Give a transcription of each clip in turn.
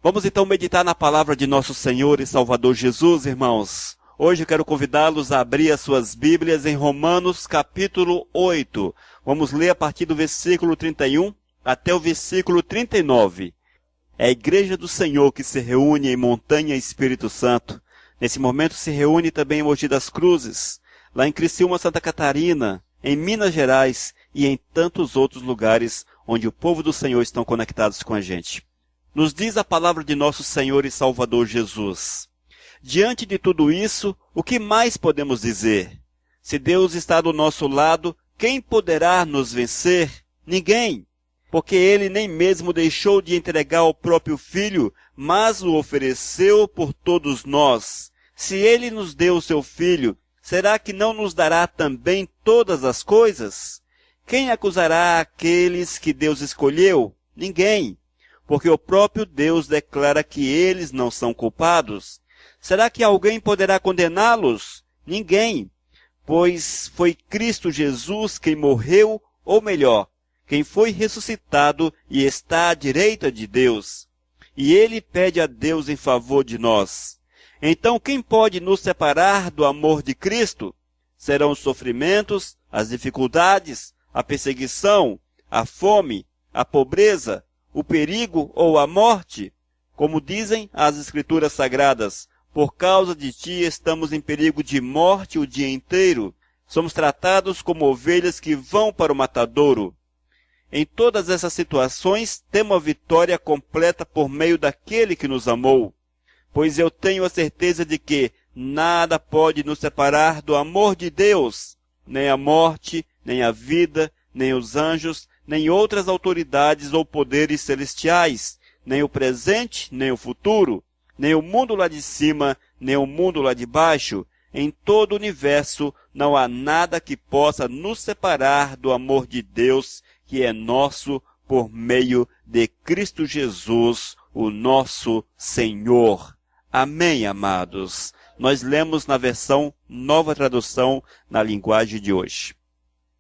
Vamos então meditar na palavra de nosso Senhor e Salvador Jesus, irmãos. Hoje eu quero convidá-los a abrir as suas Bíblias em Romanos capítulo 8. Vamos ler a partir do versículo 31 até o versículo 39. É a igreja do Senhor que se reúne em Montanha Espírito Santo. Nesse momento se reúne também em Mogi das Cruzes, lá em Criciúma, Santa Catarina, em Minas Gerais e em tantos outros lugares onde o povo do Senhor estão conectados com a gente. Nos diz a palavra de nosso Senhor e Salvador Jesus. Diante de tudo isso, o que mais podemos dizer? Se Deus está do nosso lado, quem poderá nos vencer? Ninguém. Porque Ele nem mesmo deixou de entregar o próprio Filho, mas o ofereceu por todos nós. Se Ele nos deu o seu Filho, será que não nos dará também todas as coisas? Quem acusará aqueles que Deus escolheu? Ninguém. Porque o próprio Deus declara que eles não são culpados. Será que alguém poderá condená-los? Ninguém. Pois foi Cristo Jesus quem morreu, ou melhor, quem foi ressuscitado e está à direita de Deus. E ele pede a Deus em favor de nós. Então quem pode nos separar do amor de Cristo? Serão os sofrimentos, as dificuldades, a perseguição, a fome, a pobreza, o perigo ou a morte? Como dizem as Escrituras Sagradas, por causa de ti estamos em perigo de morte o dia inteiro. Somos tratados como ovelhas que vão para o matadouro. Em todas essas situações, temos a vitória completa por meio daquele que nos amou. Pois eu tenho a certeza de que nada pode nos separar do amor de Deus, nem a morte, nem a vida, nem os anjos, nem outras autoridades ou poderes celestiais, nem o presente, nem o futuro, nem o mundo lá de cima, nem o mundo lá de baixo. Em todo o universo não há nada que possa nos separar do amor de Deus, que é nosso por meio de Cristo Jesus, o nosso Senhor. Amém, amados. Nós lemos na versão Nova Tradução, na linguagem de hoje.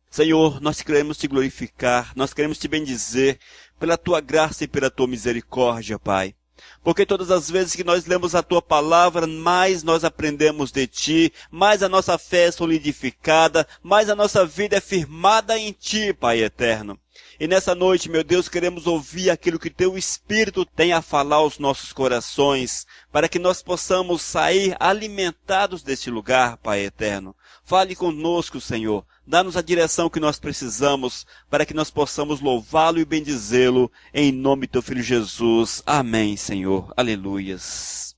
Senhor, nós queremos te glorificar, nós queremos te bendizer pela tua graça e pela tua misericórdia, Pai. Porque todas as vezes que nós lemos a tua palavra, mais nós aprendemos de ti, mais a nossa fé é solidificada, mais a nossa vida é firmada em ti, Pai eterno. E nessa noite, meu Deus, queremos ouvir aquilo que teu Espírito tem a falar aos nossos corações, para que nós possamos sair alimentados deste lugar, Pai eterno. Fale conosco, Senhor. Dá-nos a direção que nós precisamos, para que nós possamos louvá-lo e bendizê-lo, em nome do teu Filho Jesus. Amém, Senhor. Aleluias.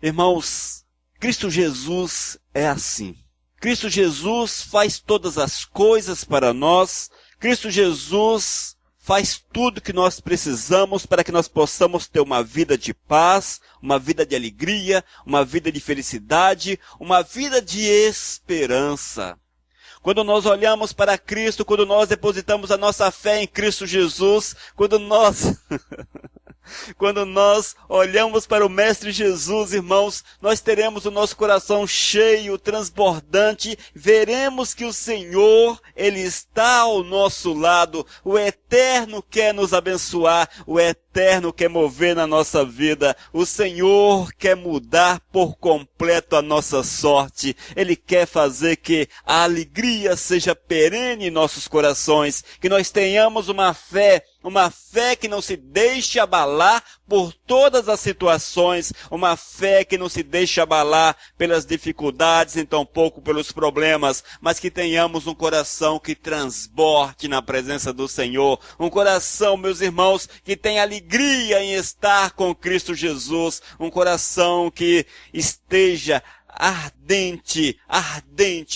Irmãos, Cristo Jesus é assim. Cristo Jesus faz todas as coisas para nós. Cristo Jesus faz tudo que nós precisamos para que nós possamos ter uma vida de paz, uma vida de alegria, uma vida de felicidade, uma vida de esperança. Quando nós olhamos para Cristo, quando nós depositamos a nossa fé em Cristo Jesus, quando nós olhamos para o Mestre Jesus, irmãos, nós teremos o nosso coração cheio, transbordante, veremos que o Senhor, Ele está ao nosso lado, o Eterno quer nos abençoar, o Eterno quer mover na nossa vida, o Senhor quer mudar por completo a nossa sorte, Ele quer fazer que a alegria seja perene em nossos corações, que nós tenhamos uma fé que não se deixe abalar por todas as situações, uma fé que não se deixe abalar pelas dificuldades e tampouco pelos problemas, mas que tenhamos um coração que transborde na presença do Senhor, um coração, meus irmãos, que tenha alegria em estar com Cristo Jesus, um coração que esteja ardente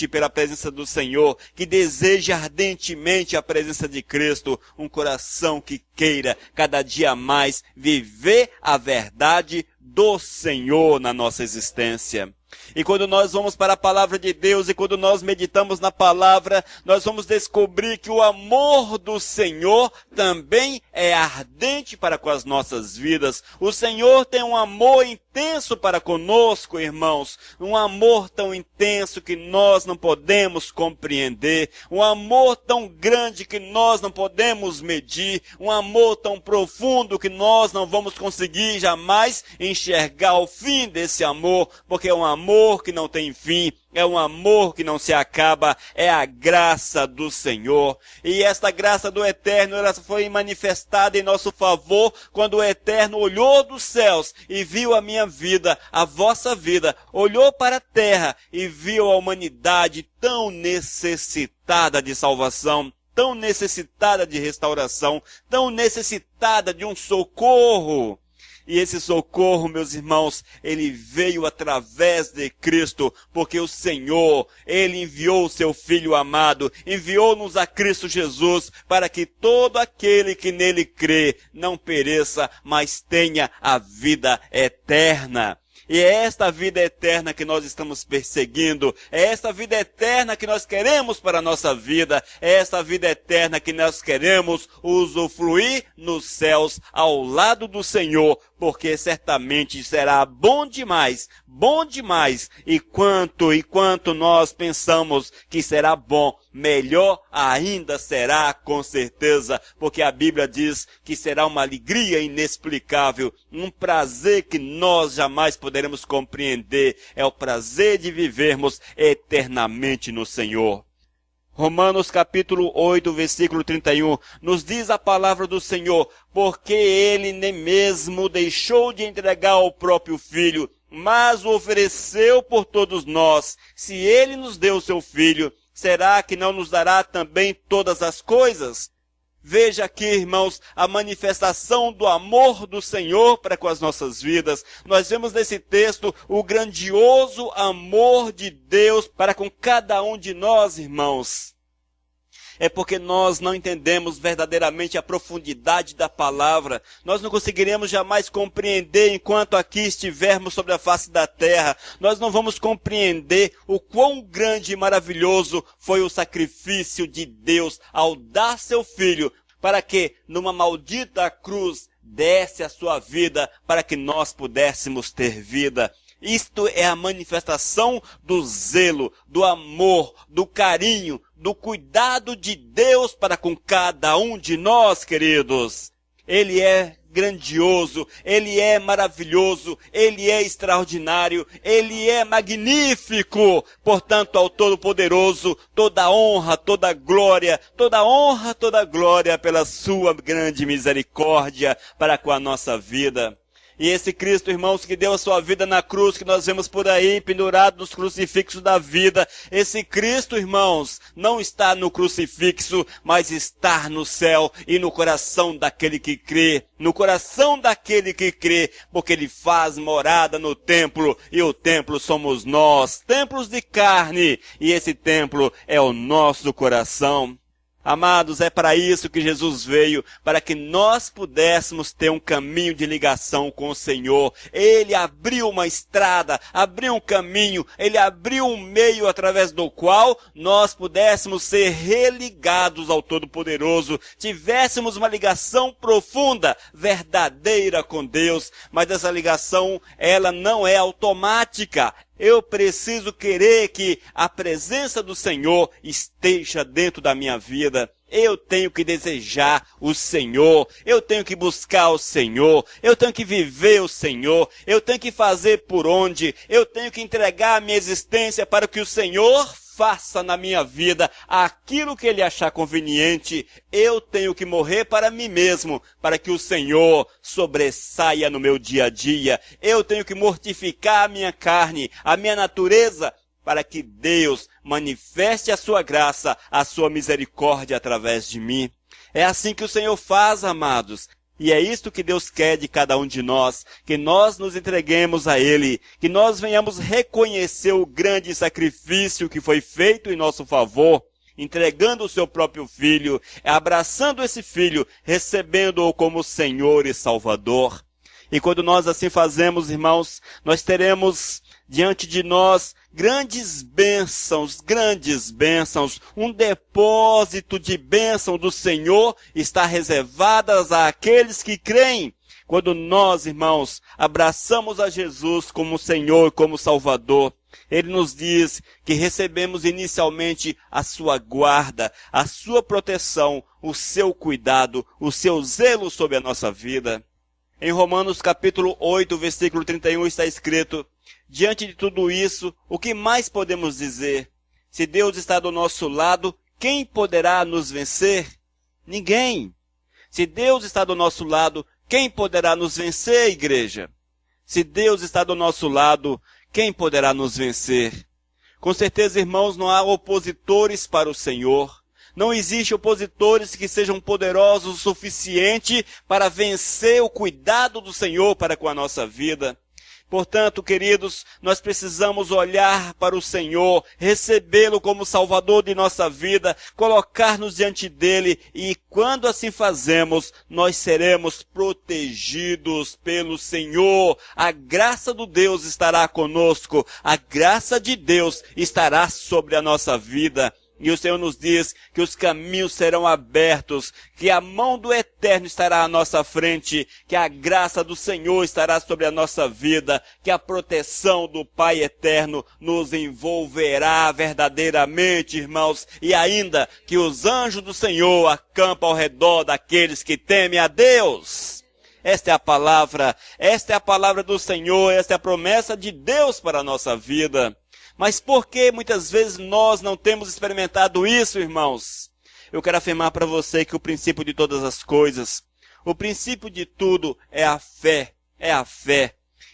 pela presença do Senhor, que deseja ardentemente a presença de Cristo, um coração que queira cada dia mais viver a verdade do Senhor na nossa existência. E quando nós vamos para a palavra de Deus e quando nós meditamos na palavra, nós vamos descobrir que o amor do Senhor também é ardente para com as nossas vidas. O Senhor tem um amor intenso para conosco, irmãos, um amor tão intenso que nós não podemos compreender, um amor tão grande que nós não podemos medir, um amor tão profundo que nós não vamos conseguir jamais enxergar o fim desse amor, porque é um amor que não tem fim, é um amor que não se acaba, é a graça do Senhor. E esta graça do Eterno, ela foi manifestada em nosso favor quando o Eterno olhou dos céus e viu a minha vida, a vossa vida, olhou para a terra e viu a humanidade tão necessitada de salvação, tão necessitada de restauração, tão necessitada de um socorro. E esse socorro, meus irmãos, ele veio através de Cristo, porque o Senhor, ele enviou o seu Filho amado, enviou-nos a Cristo Jesus, para que todo aquele que nele crê não pereça, mas tenha a vida eterna. E é esta vida eterna que nós estamos perseguindo, é esta vida eterna que nós queremos para a nossa vida, é esta vida eterna que nós queremos usufruir nos céus ao lado do Senhor, porque certamente será bom demais, e quanto nós pensamos que será bom, melhor ainda será com certeza, porque a Bíblia diz que será uma alegria inexplicável, um prazer que nós jamais poderemos compreender, é o prazer de vivermos eternamente no Senhor. Romanos capítulo 8, versículo 31, nos diz a palavra do Senhor, porque ele nem mesmo deixou de entregar o próprio Filho, mas o ofereceu por todos nós. Se ele nos deu o seu Filho, será que não nos dará também todas as coisas? Veja aqui, irmãos, a manifestação do amor do Senhor para com as nossas vidas. Nós vemos nesse texto o grandioso amor de Deus para com cada um de nós, irmãos. É porque nós não entendemos verdadeiramente a profundidade da palavra. Nós não conseguiremos jamais compreender enquanto aqui estivermos sobre a face da terra. Nós não vamos compreender o quão grande e maravilhoso foi o sacrifício de Deus ao dar seu Filho para que, numa maldita cruz, desse a sua vida para que nós pudéssemos ter vida. Isto é a manifestação do zelo, do amor, do carinho, do cuidado de Deus para com cada um de nós, queridos. Ele é grandioso, ele é maravilhoso, ele é extraordinário, ele é magnífico. Portanto, ao Todo-Poderoso, toda honra, toda glória pela sua grande misericórdia para com a nossa vida. E esse Cristo, irmãos, que deu a sua vida na cruz, que nós vemos por aí, pendurado nos crucifixos da vida. Esse Cristo, irmãos, não está no crucifixo, mas está no céu e no coração daquele que crê. No coração daquele que crê, porque ele faz morada no templo, e o templo somos nós, templos de carne, e esse templo é o nosso coração. Amados, é para isso que Jesus veio, para que nós pudéssemos ter um caminho de ligação com o Senhor. Ele abriu uma estrada, abriu um caminho, ele abriu um meio através do qual nós pudéssemos ser religados ao Todo-Poderoso, tivéssemos uma ligação profunda, verdadeira com Deus, mas essa ligação, ela não é automática. Eu preciso querer que a presença do Senhor esteja dentro da minha vida. Eu tenho que desejar o Senhor, eu tenho que buscar o Senhor, eu tenho que viver o Senhor, eu tenho que fazer por onde, eu tenho que entregar a minha existência para que o Senhor faça na minha vida aquilo que Ele achar conveniente. Eu tenho que morrer para mim mesmo, para que o Senhor sobressaia no meu dia a dia. Eu tenho que mortificar a minha carne, a minha natureza, para que Deus manifeste a sua graça, a sua misericórdia através de mim. É assim que o Senhor faz, amados. E é isto que Deus quer de cada um de nós, que nós nos entreguemos a Ele, que nós venhamos reconhecer o grande sacrifício que foi feito em nosso favor, entregando o seu próprio Filho, abraçando esse Filho, recebendo-o como Senhor e Salvador. E quando nós assim fazemos, irmãos, nós teremos diante de nós grandes bênçãos, um depósito de bênção do Senhor está reservadas àqueles que creem. Quando nós, irmãos, abraçamos a Jesus como Senhor, como Salvador, Ele nos diz que recebemos inicialmente a sua guarda, a sua proteção, o seu cuidado, o seu zelo sobre a nossa vida. Em Romanos capítulo 8, versículo 31 está escrito: diante de tudo isso, o que mais podemos dizer? Se Deus está do nosso lado, quem poderá nos vencer? Ninguém. Se Deus está do nosso lado, quem poderá nos vencer, igreja? Se Deus está do nosso lado, quem poderá nos vencer? Com certeza, irmãos, não há opositores para o Senhor. Não existe opositores que sejam poderosos o suficiente para vencer o cuidado do Senhor para com a nossa vida. Portanto, queridos, nós precisamos olhar para o Senhor, recebê-lo como Salvador de nossa vida, colocar-nos diante dele e, quando assim fazemos, nós seremos protegidos pelo Senhor. A graça do Deus estará conosco, a graça de Deus estará sobre a nossa vida. E o Senhor nos diz que os caminhos serão abertos, que a mão do Eterno estará à nossa frente, que a graça do Senhor estará sobre a nossa vida, que a proteção do Pai Eterno nos envolverá verdadeiramente, irmãos, e ainda que os anjos do Senhor acampam ao redor daqueles que temem a Deus. Esta é a palavra do Senhor, esta é a promessa de Deus para a nossa vida. Mas por que muitas vezes nós não temos experimentado isso, irmãos? Eu quero afirmar para você que o princípio de todas as coisas, o princípio de tudo é a fé,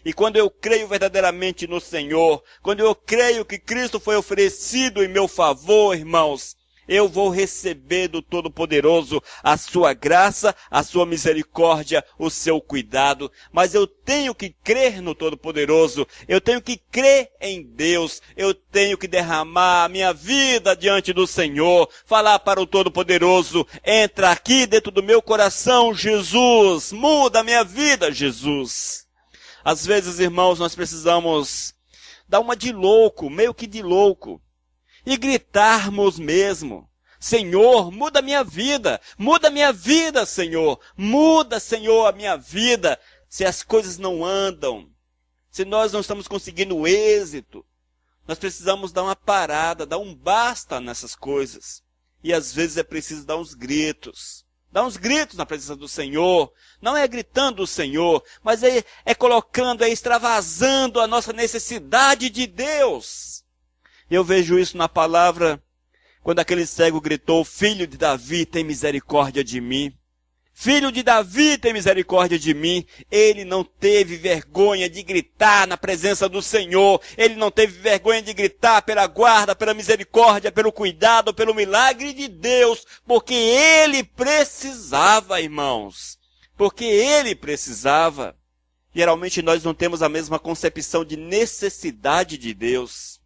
E quando eu creio verdadeiramente no Senhor, quando eu creio que Cristo foi oferecido em meu favor, irmãos, eu vou receber do Todo-Poderoso a sua graça, a sua misericórdia, o seu cuidado. Mas eu tenho que crer no Todo-Poderoso, eu tenho que crer em Deus, eu tenho que derramar a minha vida diante do Senhor, falar para o Todo-Poderoso: entra aqui dentro do meu coração, Jesus, muda a minha vida, Jesus. Às vezes, irmãos, nós precisamos dar uma de louco, meio que de louco, e gritarmos mesmo: Senhor, muda a minha vida, Senhor, muda, Senhor, a minha vida. Se as coisas não andam, se nós não estamos conseguindo êxito, nós precisamos dar uma parada, dar um basta nessas coisas. E às vezes é preciso dar uns gritos na presença do Senhor. Não é gritando o Senhor, mas é colocando, é extravasando a nossa necessidade de Deus. Eu vejo isso na palavra, quando aquele cego gritou: Filho de Davi, tem misericórdia de mim. Filho de Davi, tem misericórdia de mim. Ele não teve vergonha de gritar na presença do Senhor. Ele não teve vergonha de gritar pela guarda, pela misericórdia, pelo cuidado, pelo milagre de Deus, porque ele precisava, irmãos. Porque ele precisava. Geralmente nós não temos a mesma concepção de necessidade de Deus.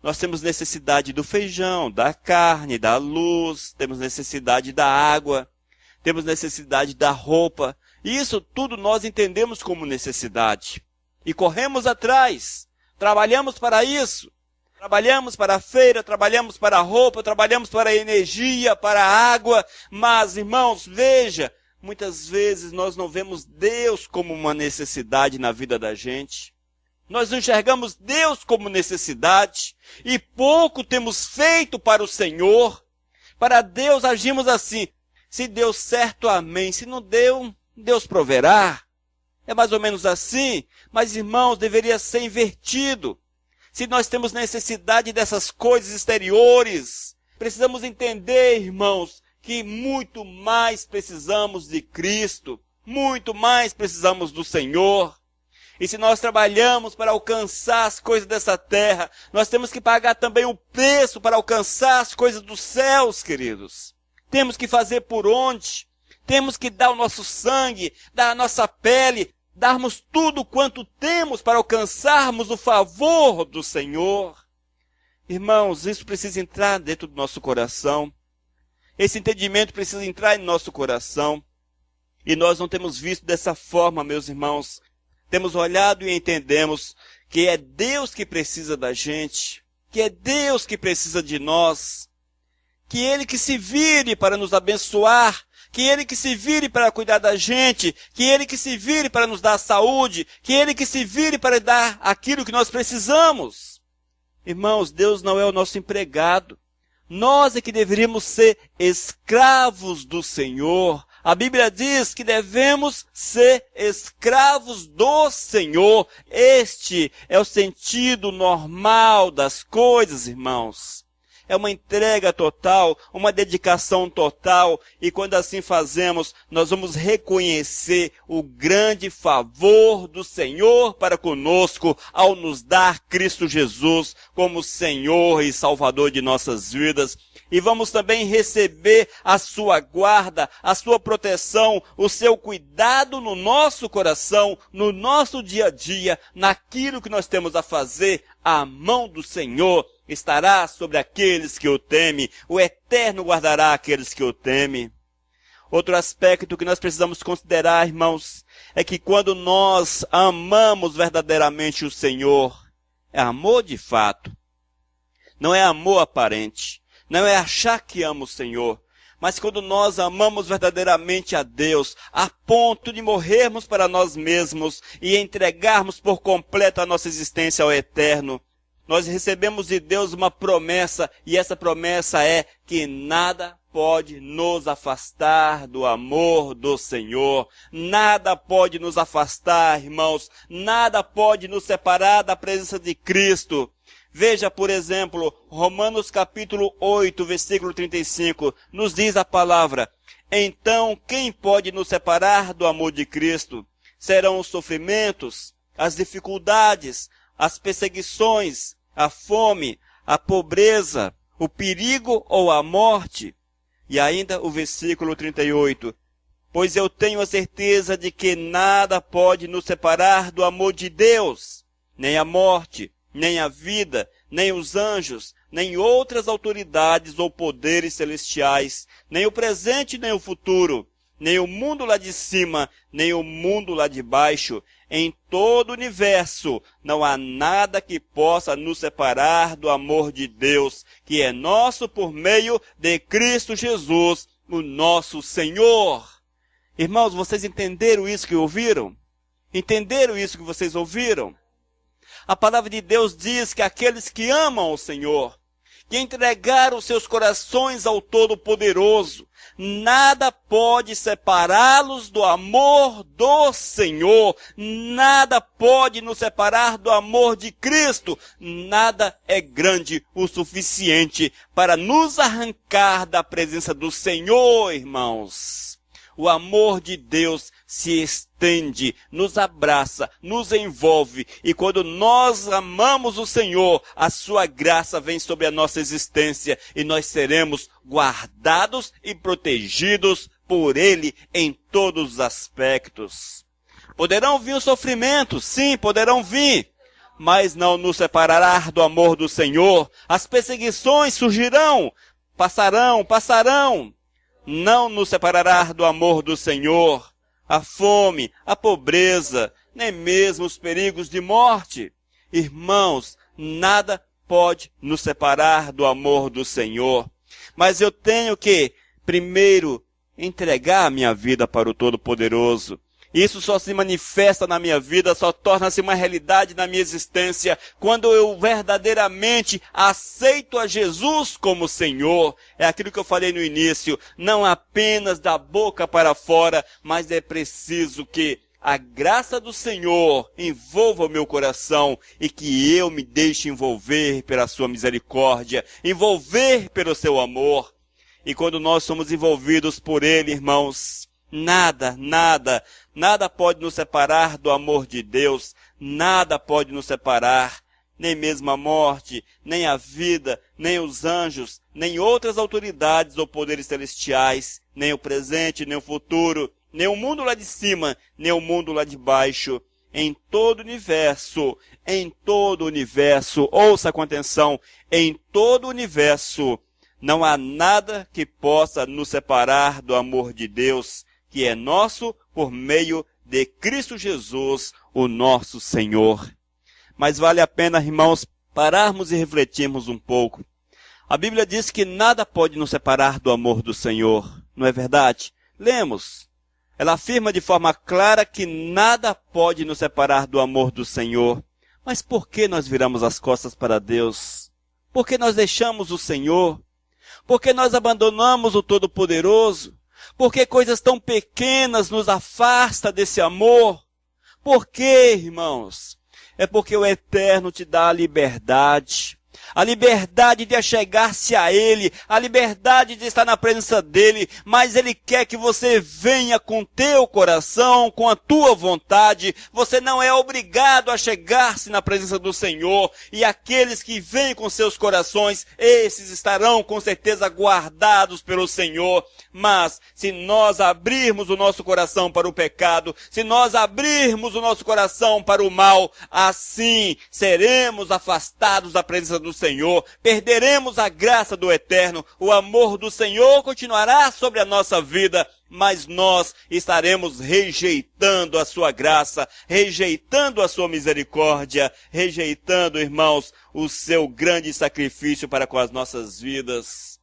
Nós temos necessidade do feijão, da carne, da luz, temos necessidade da água, temos necessidade da roupa. E isso tudo nós entendemos como necessidade. E corremos atrás, trabalhamos para isso. Trabalhamos para a feira, trabalhamos para a roupa, trabalhamos para a energia, para a água. Mas, irmãos, veja, muitas vezes nós não vemos Deus como uma necessidade na vida da gente. Nós enxergamos Deus como necessidade e pouco temos feito para o Senhor. Para Deus agimos assim: se deu certo, amém. Se não deu, Deus proverá. É mais ou menos assim. Mas, irmãos, deveria ser invertido. Se nós temos necessidade dessas coisas exteriores, precisamos entender, irmãos, que muito mais precisamos de Cristo, muito mais precisamos do Senhor. E se nós trabalhamos para alcançar as coisas dessa terra, nós temos que pagar também o preço para alcançar as coisas dos céus, queridos. Temos que fazer por onde? Temos que dar o nosso sangue, dar a nossa pele, darmos tudo quanto temos para alcançarmos o favor do Senhor. Irmãos, isso precisa entrar dentro do nosso coração. Esse entendimento precisa entrar em nosso coração. E nós não temos visto dessa forma, meus irmãos. Temos olhado e entendemos que é Deus que precisa da gente, que é Deus que precisa de nós, que Ele que se vire para nos abençoar, que Ele que se vire para cuidar da gente, que Ele que se vire para nos dar saúde, que Ele que se vire para dar aquilo que nós precisamos. Irmãos, Deus não é o nosso empregado. Nós é que deveríamos ser escravos do Senhor. A Bíblia diz que devemos ser escravos do Senhor. Este é o sentido normal das coisas, irmãos. É uma entrega total, uma dedicação total, e quando assim fazemos, nós vamos reconhecer o grande favor do Senhor para conosco ao nos dar Cristo Jesus como Senhor e Salvador de nossas vidas. E vamos também receber a sua guarda, a sua proteção, o seu cuidado no nosso coração, no nosso dia a dia, naquilo que nós temos a fazer. A mão do Senhor estará sobre aqueles que o temem, o Eterno guardará aqueles que o temem. Outro aspecto que nós precisamos considerar, irmãos, é que quando nós amamos verdadeiramente o Senhor, é amor de fato, não é amor aparente. Não é achar que ama o Senhor, mas quando nós amamos verdadeiramente a Deus, a ponto de morrermos para nós mesmos e entregarmos por completo a nossa existência ao Eterno, nós recebemos de Deus uma promessa, e essa promessa é que nada pode nos afastar do amor do Senhor. Nada pode nos afastar, irmãos, nada pode nos separar da presença de Cristo. Veja, por exemplo, Romanos capítulo 8, versículo 35, nos diz a palavra: então, quem pode nos separar do amor de Cristo? Serão os sofrimentos, as dificuldades, as perseguições, a fome, a pobreza, o perigo ou a morte? E ainda o versículo 38, pois eu tenho a certeza de que nada pode nos separar do amor de Deus, nem a morte, nem a vida, nem os anjos, nem outras autoridades ou poderes celestiais, nem o presente, nem o futuro, nem o mundo lá de cima, nem o mundo lá de baixo. Em todo o universo não há nada que possa nos separar do amor de Deus, que é nosso por meio de Cristo Jesus, o nosso Senhor. Irmãos, vocês entenderam isso que ouviram? Entenderam isso que vocês ouviram? A palavra de Deus diz que aqueles que amam o Senhor, que entregaram seus corações ao Todo-Poderoso, nada pode separá-los do amor do Senhor, nada pode nos separar do amor de Cristo, nada é grande o suficiente para nos arrancar da presença do Senhor, irmãos. O amor de Deus se estende, nos abraça, nos envolve, e quando nós amamos o Senhor, a sua graça vem sobre a nossa existência e nós seremos guardados e protegidos por Ele em todos os aspectos. Poderão vir os sofrimentos, sim, poderão vir, mas não nos separará do amor do Senhor. As perseguições surgirão, passarão, não nos separará do amor do Senhor. A fome, a pobreza, nem mesmo os perigos de morte. Irmãos, nada pode nos separar do amor do Senhor. Mas eu tenho que, primeiro, entregar a minha vida para o Todo-Poderoso. Isso só se manifesta na minha vida, só torna-se uma realidade na minha existência quando eu verdadeiramente aceito a Jesus como Senhor. É aquilo que eu falei no início, não apenas da boca para fora, mas é preciso que a graça do Senhor envolva o meu coração e que eu me deixe envolver pela sua misericórdia, envolver pelo seu amor. E quando nós somos envolvidos por Ele, irmãos, nada pode nos separar do amor de Deus, nada pode nos separar, nem mesmo a morte, nem a vida, nem os anjos, nem outras autoridades ou poderes celestiais, nem o presente, nem o futuro, nem o mundo lá de cima, nem o mundo lá de baixo. Em todo o universo, ouça com atenção, em todo o universo, não há nada que possa nos separar do amor de Deus, que é nosso por meio de Cristo Jesus, o nosso Senhor. Mas vale a pena, irmãos, pararmos e refletirmos um pouco. A Bíblia diz que nada pode nos separar do amor do Senhor, não é verdade? lemos. Ela afirma de forma clara que nada pode nos separar do amor do Senhor. Mas por que nós viramos as costas para Deus? Por que nós deixamos o Senhor? Por que nós abandonamos o Todo-Poderoso? Por que coisas tão pequenas nos afastam desse amor? Por quê, irmãos? É porque o Eterno te dá a liberdade de achegar-se a Ele, a liberdade de estar na presença dEle, mas Ele quer que você venha com teu coração, com a tua vontade. Você não é obrigado a chegar-se na presença do Senhor, e aqueles que vêm com seus corações, esses estarão com certeza guardados pelo Senhor. Mas se nós abrirmos o nosso coração para o pecado, se nós abrirmos o nosso coração para o mal, assim seremos afastados da presença do Senhor, perderemos a graça do Eterno, o amor do Senhor continuará sobre a nossa vida, mas nós estaremos rejeitando a sua graça, rejeitando a sua misericórdia, rejeitando, irmãos, o seu grande sacrifício para com as nossas vidas.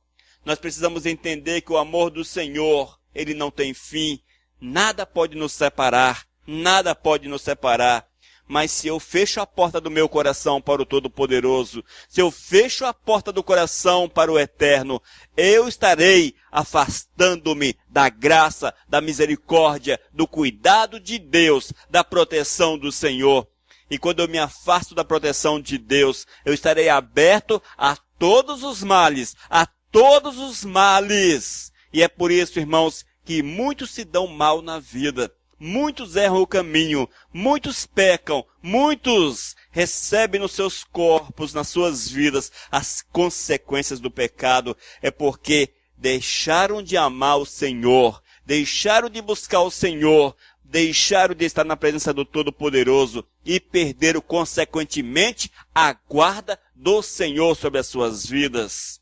Nós precisamos entender que o amor do Senhor, ele não tem fim, nada pode nos separar, nada pode nos separar. Mas se eu fecho a porta do meu coração para o Todo-Poderoso, se eu fecho a porta do coração para o Eterno, eu estarei afastando-me da graça, da misericórdia, do cuidado de Deus, da proteção do Senhor. E quando eu me afasto da proteção de Deus, eu estarei aberto a todos os males, a todos os males. E é por isso, irmãos, que muitos se dão mal na vida. Muitos erram o caminho, muitos pecam, muitos recebem nos seus corpos, nas suas vidas, as consequências do pecado. É porque deixaram de amar o Senhor, deixaram de buscar o Senhor, deixaram de estar na presença do Todo-Poderoso e perderam, consequentemente, a guarda do Senhor sobre as suas vidas.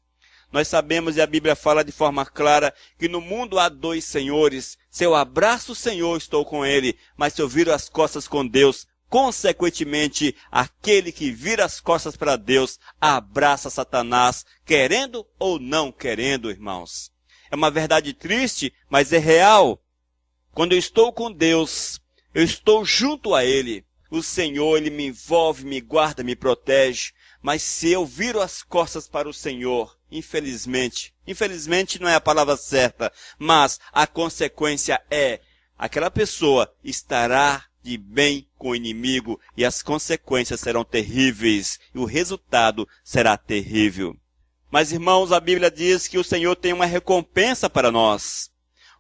Nós sabemos, e a Bíblia fala de forma clara, que no mundo há dois senhores. Se eu abraço o Senhor, estou com Ele, mas se eu viro as costas com Deus, consequentemente, aquele que vira as costas para Deus, abraça Satanás, querendo ou não querendo, irmãos. É uma verdade triste, mas é real. Quando eu estou com Deus, eu estou junto a Ele. O Senhor, Ele me envolve, me guarda, me protege. Mas se eu viro as costas para o Senhor, infelizmente não é a palavra certa, mas a consequência é, aquela pessoa estará de bem com o inimigo e as consequências serão terríveis e o resultado será terrível. Mas, irmãos, a Bíblia diz que o Senhor tem uma recompensa para nós.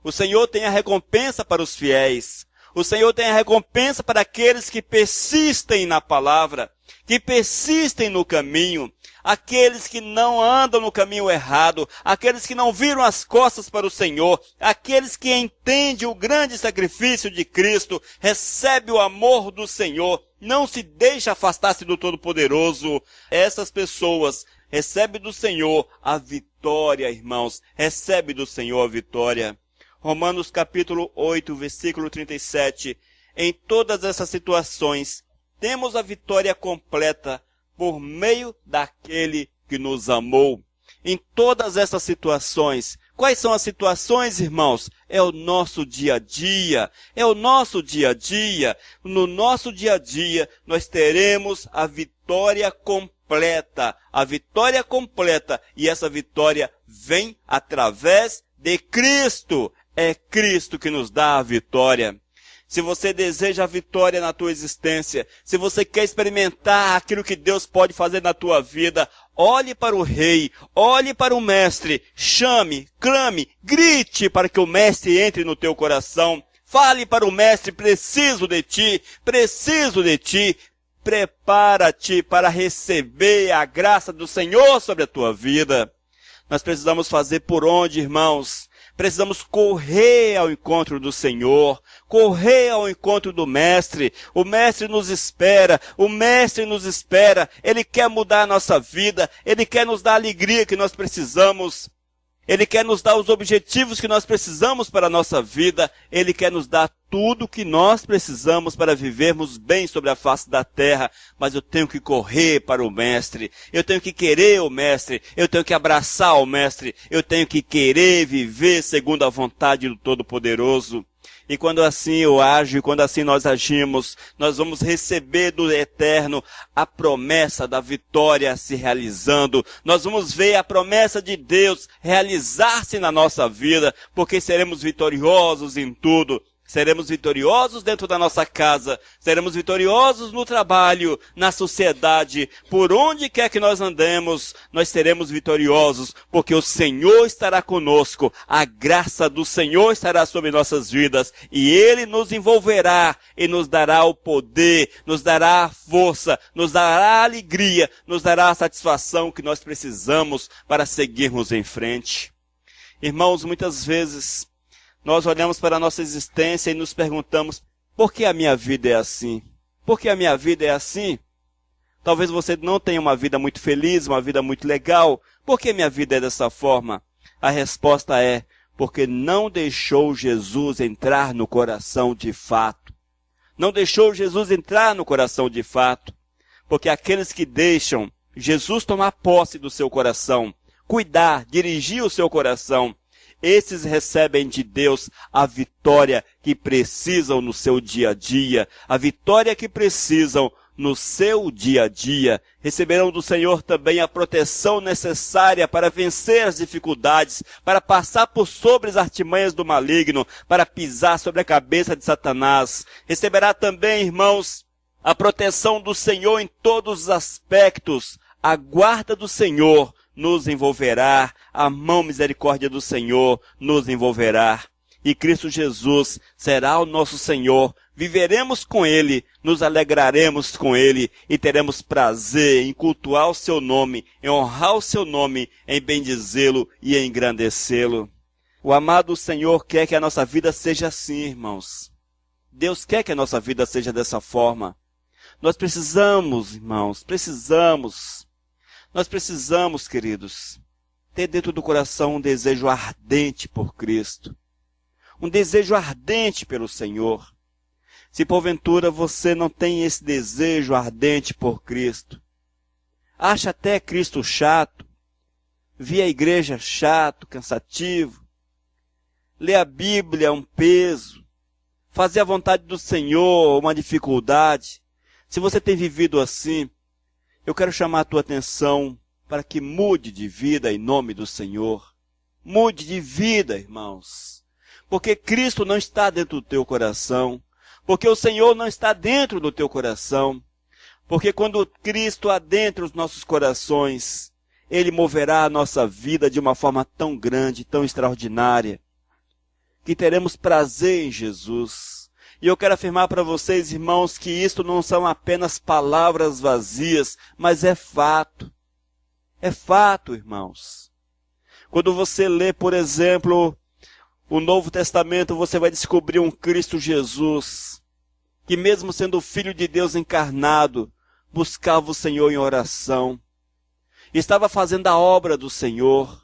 O Senhor tem a recompensa para os fiéis. O Senhor tem a recompensa para aqueles que persistem na palavra, que persistem no caminho, aqueles que não andam no caminho errado, aqueles que não viram as costas para o Senhor, aqueles que entendem o grande sacrifício de Cristo, recebe o amor do Senhor, não se deixa afastar-se do Todo-Poderoso. Essas pessoas recebem do Senhor a vitória, irmãos, recebe do Senhor a vitória. Romanos capítulo 8, versículo 37. Em todas essas situações, temos a vitória completa por meio daquele que nos amou. Em todas essas situações, quais são as situações, irmãos? É o nosso dia a dia, é o nosso dia a dia. No nosso dia a dia, nós teremos a vitória completa, e essa vitória vem através de Cristo. É Cristo que nos dá a vitória. Se você deseja a vitória na tua existência, se você quer experimentar aquilo que Deus pode fazer na tua vida, olhe para o Rei, olhe para o Mestre, chame, clame, grite para que o Mestre entre no teu coração. Fale para o Mestre, preciso de ti, prepara-te para receber a graça do Senhor sobre a tua vida. Nós precisamos fazer por onde, irmãos? Precisamos correr ao encontro do Senhor, correr ao encontro do Mestre. O Mestre nos espera, Ele quer mudar a nossa vida, Ele quer nos dar a alegria que nós precisamos. Ele quer nos dar os objetivos que nós precisamos para a nossa vida. Ele quer nos dar tudo que nós precisamos para vivermos bem sobre a face da terra, mas eu tenho que correr para o Mestre, eu tenho que querer o Mestre, eu tenho que abraçar o Mestre, eu tenho que querer viver segundo a vontade do Todo-Poderoso. E quando assim eu ajo, e quando assim nós agimos, nós vamos receber do Eterno a promessa da vitória se realizando. Nós vamos ver a promessa de Deus realizar-se na nossa vida, porque seremos vitoriosos em tudo. Seremos vitoriosos dentro da nossa casa, seremos vitoriosos no trabalho, na sociedade, por onde quer que nós andemos, nós seremos vitoriosos, porque o Senhor estará conosco, a graça do Senhor estará sobre nossas vidas, e Ele nos envolverá e nos dará o poder, nos dará a força, nos dará a alegria, nos dará a satisfação que nós precisamos para seguirmos em frente. Irmãos, muitas vezes nós olhamos para a nossa existência e nos perguntamos, por que a minha vida é assim? Por que a minha vida é assim? Talvez você não tenha uma vida muito feliz, uma vida muito legal. Por que minha vida é dessa forma? A resposta é, porque não deixou Jesus entrar no coração de fato. Não deixou Jesus entrar no coração de fato. Porque aqueles que deixam Jesus tomar posse do seu coração, cuidar, dirigir o seu coração, esses recebem de Deus a vitória que precisam no seu dia a dia, a vitória que precisam no seu dia a dia. Receberão do Senhor também a proteção necessária para vencer as dificuldades, para passar por sobre as artimanhas do maligno, para pisar sobre a cabeça de Satanás. Receberá também, irmãos, a proteção do Senhor em todos os aspectos. A guarda do Senhor nos envolverá, a mão misericórdia do Senhor nos envolverá. E Cristo Jesus será o nosso Senhor, viveremos com Ele, nos alegraremos com Ele e teremos prazer em cultuar o seu nome, em honrar o seu nome, em bendizê-lo e em engrandecê-lo. O amado Senhor quer que a nossa vida seja assim, irmãos. Deus quer que a nossa vida seja dessa forma. Nós precisamos, irmãos, Nós precisamos, queridos, ter dentro do coração um desejo ardente por Cristo. Um desejo ardente pelo Senhor. Se porventura você não tem esse desejo ardente por Cristo, acha até Cristo chato, vê a igreja chato, cansativo, ler a Bíblia é um peso, fazer a vontade do Senhor uma dificuldade. Se você tem vivido assim, eu quero chamar a tua atenção para que mude de vida em nome do Senhor. Mude de vida, irmãos. Porque Cristo não está dentro do teu coração. Porque o Senhor não está dentro do teu coração. Porque quando Cristo adentra os nossos corações, Ele moverá a nossa vida de uma forma tão grande, tão extraordinária, que teremos prazer em Jesus. E eu quero afirmar para vocês, irmãos, que isto não são apenas palavras vazias, mas é fato. É fato, irmãos. Quando você lê, por exemplo, o Novo Testamento, você vai descobrir um Cristo Jesus, que mesmo sendo Filho de Deus encarnado, buscava o Senhor em oração. Estava fazendo a obra do Senhor.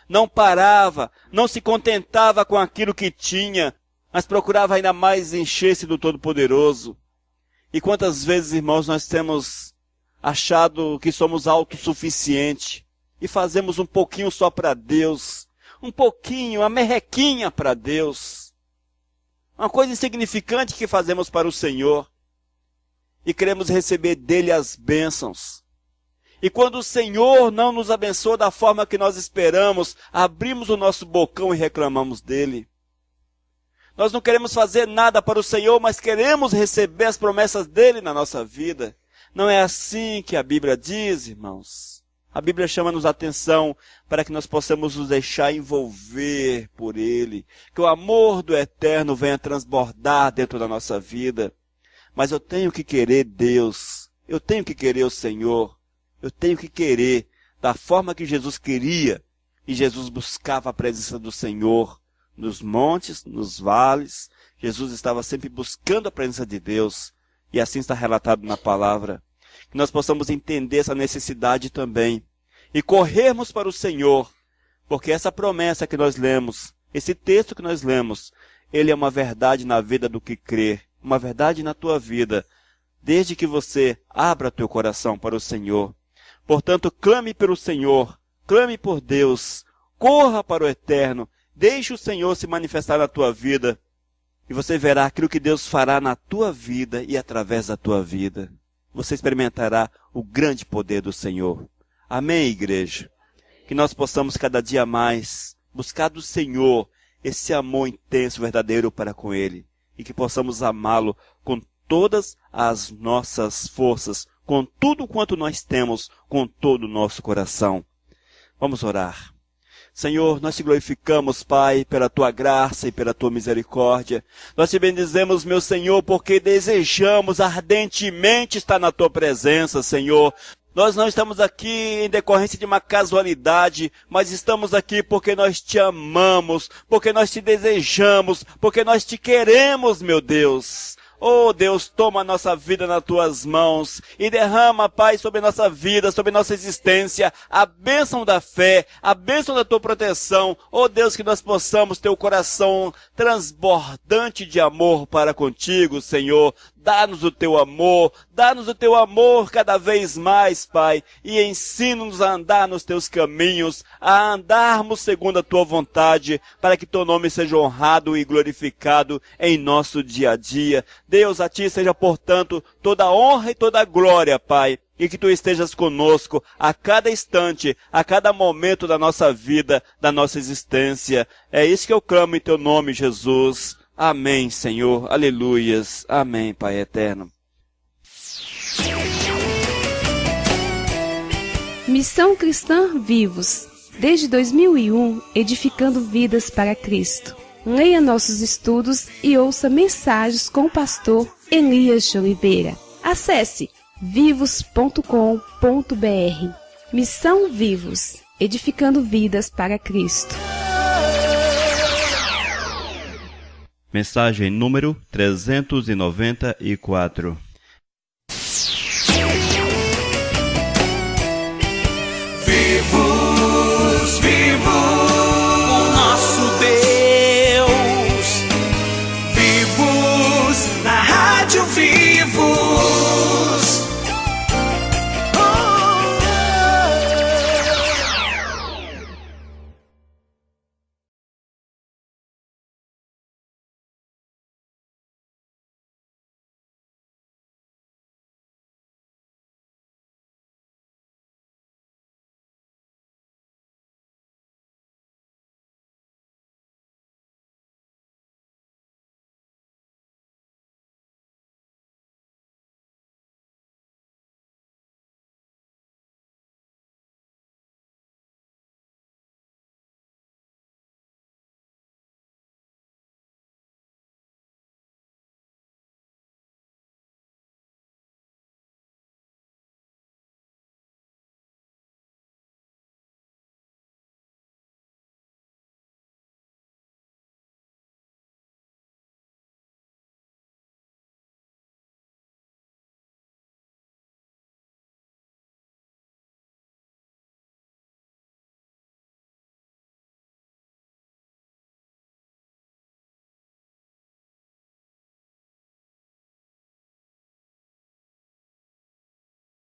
Não parava, não se contentava com aquilo que tinha, mas procurava ainda mais encher-se do Todo-Poderoso. E quantas vezes, irmãos, nós temos achado que somos autossuficientes e fazemos um pouquinho só para Deus, um pouquinho, uma merrequinha para Deus, uma coisa insignificante que fazemos para o Senhor e queremos receber dele as bênçãos. E quando o Senhor não nos abençoa da forma que nós esperamos, abrimos o nosso bocão e reclamamos dele. Nós não queremos fazer nada para o Senhor, mas queremos receber as promessas dele na nossa vida. Não é assim que a Bíblia diz, irmãos. A Bíblia chama-nos a atenção para que nós possamos nos deixar envolver por ele. Que o amor do Eterno venha transbordar dentro da nossa vida. Mas eu tenho que querer Deus. Eu tenho que querer o Senhor. Eu tenho que querer da forma que Jesus queria. E Jesus buscava a presença do Senhor. Nos montes, nos vales, Jesus estava sempre buscando a presença de Deus. E assim está relatado na palavra. Que nós possamos entender essa necessidade também. E corrermos para o Senhor. Porque essa promessa que nós lemos, esse texto que nós lemos, Ele é uma verdade na vida do que crê, uma verdade na tua vida, desde que você abra teu coração para o Senhor. Portanto, clame pelo Senhor, clame por Deus, corra para o eterno, deixe o Senhor se manifestar na tua vida, e você verá aquilo que Deus fará na tua vida e através da tua vida. Você experimentará o grande poder do Senhor. Amém, igreja? Que nós possamos cada dia mais buscar do Senhor esse amor intenso, verdadeiro para com Ele. E que possamos amá-lo com todas as nossas forças, com tudo quanto nós temos, com todo o nosso coração. Vamos orar. Senhor, nós te glorificamos, Pai, pela Tua graça e pela Tua misericórdia. Nós te bendizemos, meu Senhor, porque desejamos ardentemente estar na Tua presença, Senhor. Nós não estamos aqui em decorrência de uma casualidade, mas estamos aqui porque nós te amamos, porque nós te desejamos, porque nós te queremos, meu Deus. Oh Deus, toma a nossa vida nas tuas mãos e derrama, Pai, sobre a nossa vida, sobre a nossa existência, a bênção da fé, a bênção da tua proteção. Oh Deus, que nós possamos ter o coração transbordante de amor para contigo, Senhor. Dá-nos o teu amor cada vez mais, Pai, e ensina-nos a andar nos teus caminhos, a andarmos segundo a tua vontade, para que teu nome seja honrado e glorificado em nosso dia a dia. Deus, a ti seja, portanto, toda a honra e toda a glória, Pai, e que tu estejas conosco a cada instante, a cada momento da nossa vida, da nossa existência. É isso que eu clamo em teu nome, Jesus. Amém, Senhor. Aleluias. Amém, Pai eterno. Missão Cristã Vivos. Desde 2001, edificando vidas para Cristo. Leia nossos estudos e ouça mensagens com o pastor Elias de Oliveira. Acesse vivos.com.br. Missão Vivos. Edificando vidas para Cristo. Mensagem número 394.